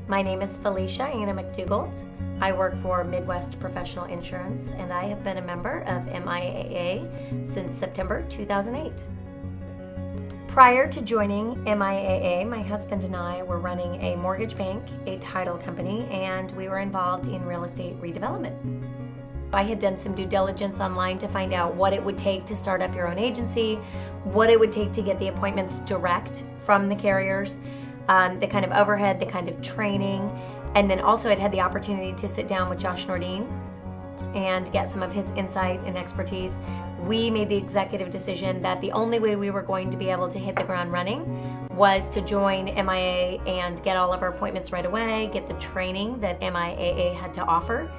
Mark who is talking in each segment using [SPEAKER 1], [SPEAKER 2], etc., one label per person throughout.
[SPEAKER 1] My name is Felicia Anna McDougald. I work for Midwest Professional Insurance, and I have been a member of MIAA since September 2008. Prior to joining MIAA, my husband and I were running a mortgage bank, a title company, and we were involved in real estate redevelopment. I had done some due diligence online to find out what it would take to start up your own agency, what it would take to get the appointments direct from the carriers, the kind of overhead, the kind of training, and then also I'd had the opportunity to sit down with Josh Nordine and get some of his insight and expertise. We made the executive decision that the only way we were going to be able to hit the ground running was to join MIA and get all of our appointments right away, get the training that MIAA had to offer,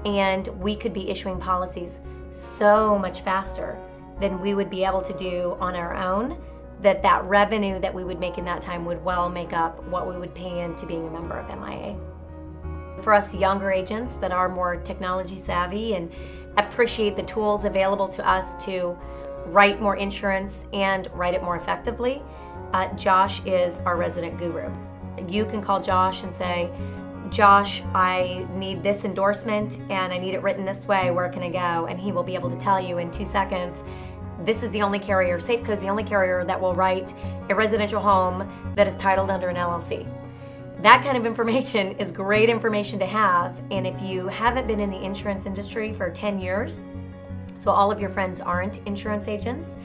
[SPEAKER 1] and we could be issuing policies so much faster than we would be able to do on our own, that revenue that we would make in that time would well make up what we would pay into being a member of MIA. For us younger agents that are more technology savvy and appreciate the tools available to us to write more insurance and write it more effectively, Josh is our resident guru. You can call Josh and say, Josh, I need this endorsement and I need it written this way, where can I go? And he will be able to tell you in 2 seconds, this is the only carrier, Safeco's the only carrier that will write a residential home that is titled under an LLC. That kind of information is great information to have, and if you haven't been in the insurance industry for 10 years, so all of your friends aren't insurance agents,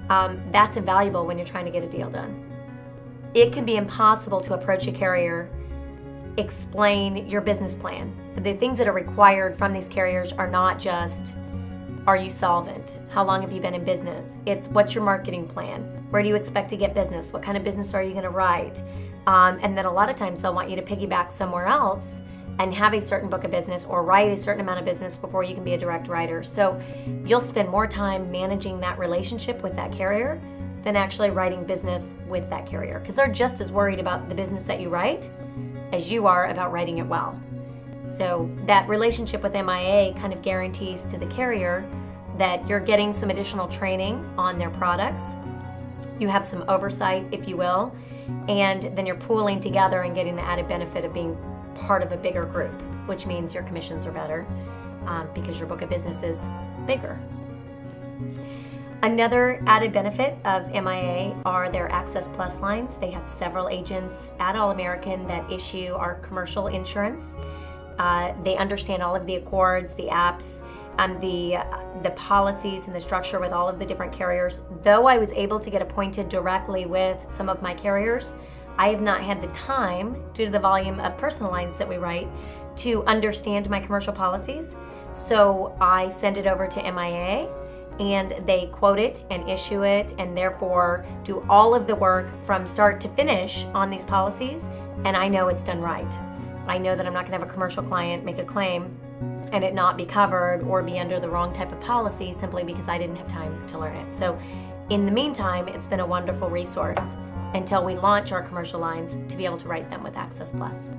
[SPEAKER 1] that's invaluable when you're trying to get a deal done. It can be impossible to approach a carrier, explain your business plan. The things that are required from these carriers are not just, are you solvent? How long have you been in business? It's, what's your marketing plan? Where do you expect to get business? What kind of business are you going to write? And then a lot of times they'll want you to piggyback somewhere else and have a certain book of business or write a certain amount of business before you can be a direct writer. So you'll spend more time managing that relationship with that carrier than actually writing business with that carrier, because they're just as worried about the business that you write as you are about writing it well. So that relationship with MIA kind of guarantees to the carrier that you're getting some additional training on their products. You have some oversight, if you will, and then you're pooling together and getting the added benefit of being part of a bigger group, which means your commissions are better because your book of business is bigger. Another added benefit of MIA are their Access Plus lines. They have several agents at All American that issue our commercial insurance. They understand all of the accords, the apps, and the policies and the structure with all of the different carriers. Though I was able to get appointed directly with some of my carriers, I have not had the time, due to the volume of personal lines that we write, to understand my commercial policies. So I send it over to MIA, and they quote it and issue it, and therefore do all of the work from start to finish on these policies, and I know it's done right. I know that I'm not going to have a commercial client make a claim and it not be covered or be under the wrong type of policy simply because I didn't have time to learn it. So in the meantime, it's been a wonderful resource until we launch our commercial lines to be able to write them with Access Plus.